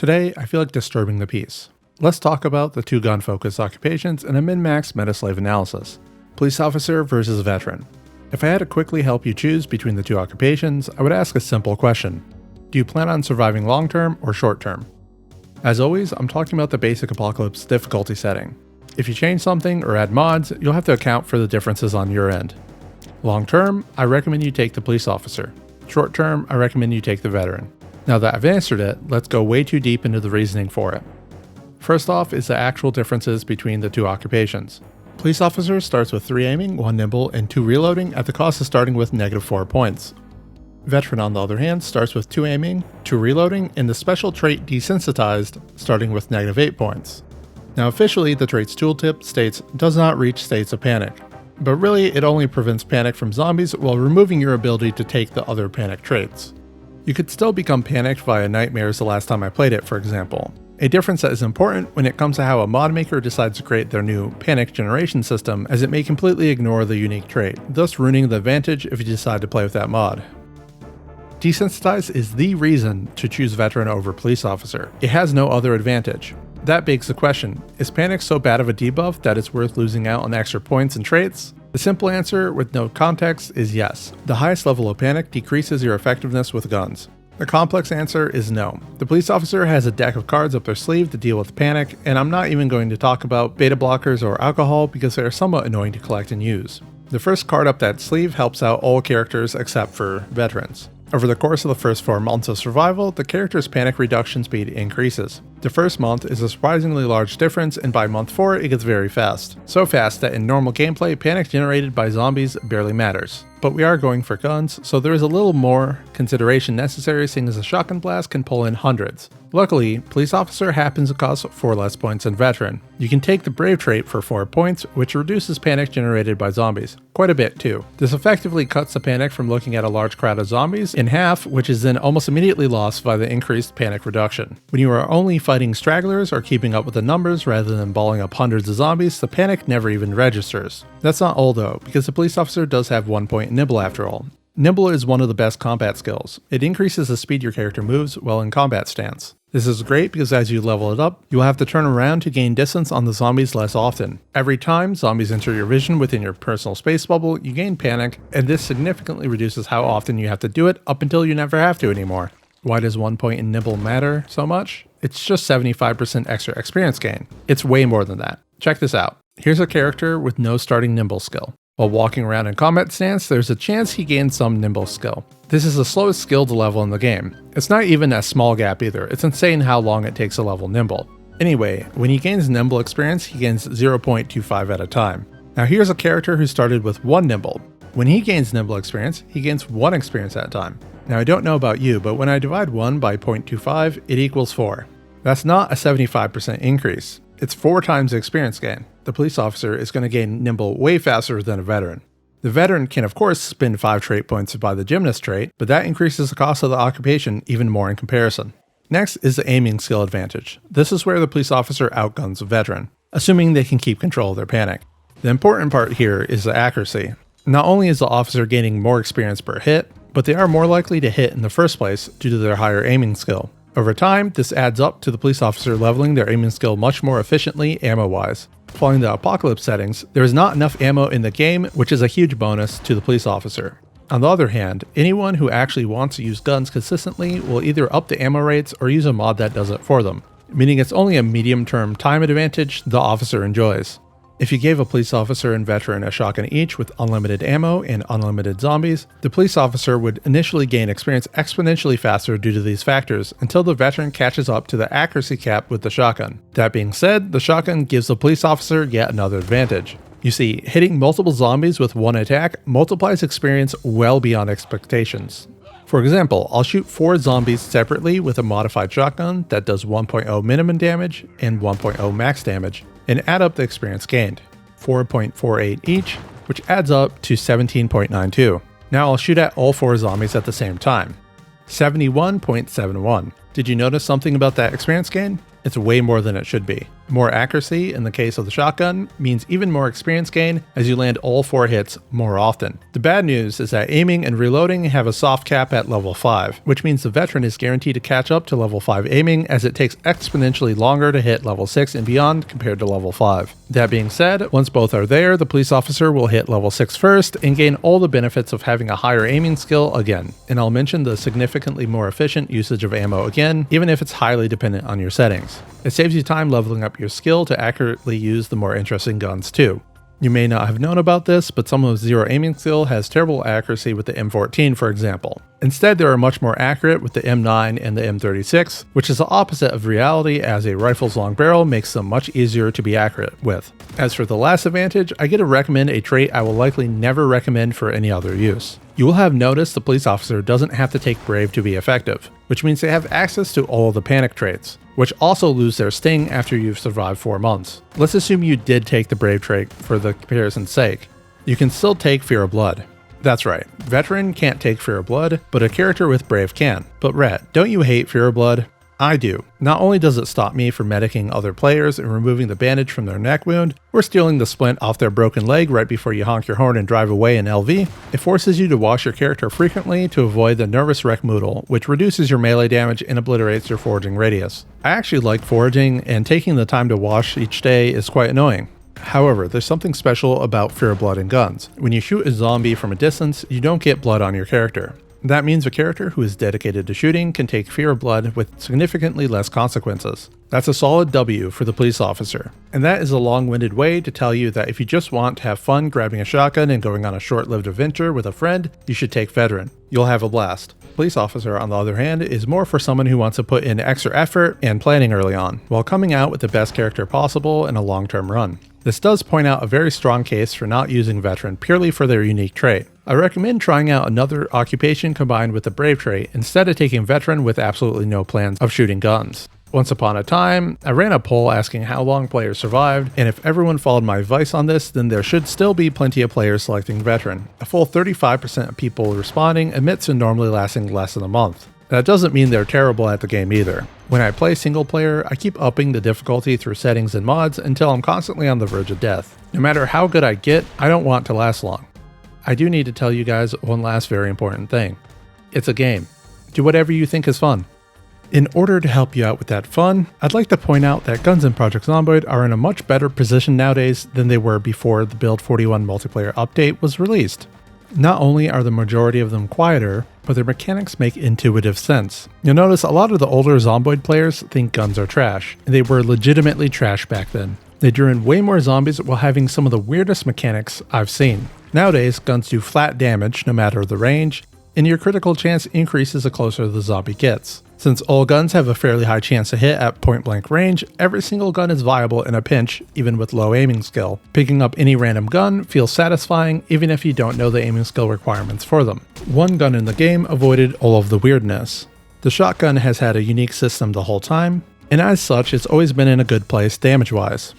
Today, I feel like disturbing the peace. Let's talk about the two gun-focused occupations in a min-max meta-slave analysis. Police officer versus veteran. If I had to quickly help you choose between the two occupations, I would ask a simple question. Do you plan on surviving long-term or short-term? As always, I'm talking about the basic apocalypse difficulty setting. If you change something or add mods, you'll have to account for the differences on your end. Long-term, I recommend you take the police officer. Short-term, I recommend you take the veteran. Now that I've answered it, let's go way too deep into the reasoning for it. First off is the actual differences between the two occupations. Police officer starts with 3 aiming, 1 nimble, and 2 reloading at the cost of starting with -4 points. Veteran, on the other hand, starts with 2 aiming, 2 reloading, and the special trait desensitized, starting with -8 points. Now officially, the trait's tooltip states does not reach states of panic, but really it only prevents panic from zombies while removing your ability to take the other panic traits. You could still become panicked via nightmares the last time I played it, for example. A difference that is important when it comes to how a mod maker decides to create their new panic generation system, as it may completely ignore the unique trait, thus ruining the advantage if you decide to play with that mod. Desensitized is the reason to choose veteran over police officer. It has no other advantage. That begs the question, is panic so bad of a debuff that it's worth losing out on extra points and traits? The simple answer, with no context, is yes. The highest level of panic decreases your effectiveness with guns. The complex answer is no. The police officer has a deck of cards up their sleeve to deal with panic, and I'm not even going to talk about beta blockers or alcohol because they are somewhat annoying to collect and use. The first card up that sleeve helps out all characters except for veterans. Over the course of the first 4 months of survival, the character's panic reduction speed increases. The first month is a surprisingly large difference, and by month 4 it gets very fast. So fast that in normal gameplay, panic generated by zombies barely matters. But we are going for guns, so there is a little more consideration necessary, seeing as a shotgun blast can pull in hundreds. Luckily, police officer happens to cost 4 less points than veteran. You can take the brave trait for 4 points, which reduces panic generated by zombies. Quite a bit too. This effectively cuts the panic from looking at a large crowd of zombies in half, which is then almost immediately lost by the increased panic reduction. When you are only fighting stragglers or keeping up with the numbers rather than balling up hundreds of zombies, the panic never even registers. That's not all though, because the police officer does have 1 point in Nimble after all. Nimble is one of the best combat skills. It increases the speed your character moves while in combat stance. This is great because as you level it up, you will have to turn around to gain distance on the zombies less often. Every time zombies enter your vision within your personal space bubble, you gain panic, and this significantly reduces how often you have to do it up until you never have to anymore. Why does 1 point in Nimble matter so much? It's just 75% extra experience gain. It's way more than that. Check this out. Here's a character with no starting Nimble skill. While walking around in combat stance, there's a chance he gains some Nimble skill. This is the slowest skill to level in the game. It's not even a small gap either. It's insane how long it takes to level Nimble. Anyway, when he gains Nimble experience, he gains 0.25 at a time. Now here's a character who started with 1 Nimble. When he gains Nimble experience, he gains 1 experience at a time. Now I don't know about you, but when I divide 1 by 0.25, it equals 4. That's not a 75% increase. It's 4 times the experience gain. The police officer is going to gain Nimble way faster than a veteran. The veteran can of course spend 5 trait points by the gymnast trait, but that increases the cost of the occupation even more in comparison. Next is the aiming skill advantage. This is where the police officer outguns a veteran, assuming they can keep control of their panic. The important part here is the accuracy. Not only is the officer gaining more experience per hit, but they are more likely to hit in the first place due to their higher aiming skill. Over time, this adds up to the police officer leveling their aiming skill much more efficiently ammo-wise. Following the apocalypse settings, there is not enough ammo in the game, which is a huge bonus to the police officer. On the other hand, anyone who actually wants to use guns consistently will either up the ammo rates or use a mod that does it for them, meaning it's only a medium-term time advantage the officer enjoys. If you gave a police officer and veteran a shotgun each with unlimited ammo and unlimited zombies, the police officer would initially gain experience exponentially faster due to these factors until the veteran catches up to the accuracy cap with the shotgun. That being said, the shotgun gives the police officer yet another advantage. You see, hitting multiple zombies with 1 attack multiplies experience well beyond expectations. For example, I'll shoot 4 zombies separately with a modified shotgun that does 1.0 minimum damage and 1.0 max damage, and add up the experience gained, 4.48 each, which adds up to 17.92. Now I'll shoot at all 4 zombies at the same time, 71.71. Did you notice something about that experience gain? it's way more than it should be. More accuracy in the case of the shotgun means even more experience gain as you land all 4 hits more often. The bad news is that aiming and reloading have a soft cap at level 5, which means the veteran is guaranteed to catch up to level 5 aiming, as it takes exponentially longer to hit level 6 and beyond compared to level 5. That being said, once both are there, the police officer will hit level 6 first and gain all the benefits of having a higher aiming skill again. And I'll mention the significantly more efficient usage of ammo again, even if it's highly dependent on your settings. It saves you time leveling up your skill to accurately use the more interesting guns too. You may not have known about this, but someone with 0 aiming skill has terrible accuracy with the M14, for example. Instead, they are much more accurate with the M9 and the M36, which is the opposite of reality, as a rifle's long barrel makes them much easier to be accurate with. As for the last advantage, I get to recommend a trait I will likely never recommend for any other use. You will have noticed the police officer doesn't have to take Brave to be effective, which means they have access to all of the panic traits, which also lose their sting after you've survived 4 months. Let's assume you did take the Brave trait for the comparison's sake. You can still take Fear of Blood. That's right, Veteran can't take Fear of Blood, but a character with Brave can. But Rhett, don't you hate Fear of Blood? I do. Not only does it stop me from medicing other players and removing the bandage from their neck wound, or stealing the splint off their broken leg right before you honk your horn and drive away in LV, it forces you to wash your character frequently to avoid the nervous wreck moodle, which reduces your melee damage and obliterates your foraging radius. I actually like foraging, and taking the time to wash each day is quite annoying. However, there's something special about Fear of Blood in guns. When you shoot a zombie from a distance, you don't get blood on your character. That means a character who is dedicated to shooting can take Fear of Blood with significantly less consequences. That's a solid W for the police officer. And that is a long-winded way to tell you that if you just want to have fun grabbing a shotgun and going on a short-lived adventure with a friend, you should take Veteran. You'll have a blast. Police officer, on the other hand, is more for someone who wants to put in extra effort and planning early on, while coming out with the best character possible in a long-term run. This does point out a very strong case for not using Veteran purely for their unique trait. I recommend trying out another occupation combined with the Brave trait instead of taking Veteran with absolutely no plans of shooting guns. Once upon a time, I ran a poll asking how long players survived, and if everyone followed my advice on this, then there should still be plenty of players selecting Veteran. A full 35% of people responding admit to normally lasting less than a month. That doesn't mean they're terrible at the game either. When I play single player, I keep upping the difficulty through settings and mods until I'm constantly on the verge of death. No matter how good I get, I don't want to last long. I do need to tell you guys one last very important thing. It's a game. Do whatever you think is fun. In order to help you out with that fun, I'd like to point out that guns in Project Zomboid are in a much better position nowadays than they were before the Build 41 multiplayer update was released. Not only are the majority of them quieter, but their mechanics make intuitive sense. You'll notice a lot of the older Zomboid players think guns are trash, and they were legitimately trash back then. They drew in way more zombies while having some of the weirdest mechanics I've seen. Nowadays, guns do flat damage no matter the range, and your critical chance increases the closer the zombie gets. Since all guns have a fairly high chance to hit at point blank range, every single gun is viable in a pinch, even with low aiming skill. Picking up any random gun feels satisfying even if you don't know the aiming skill requirements for them. One gun in the game avoided all of the weirdness. The shotgun has had a unique system the whole time, and as such it's always been in a good place damage wise.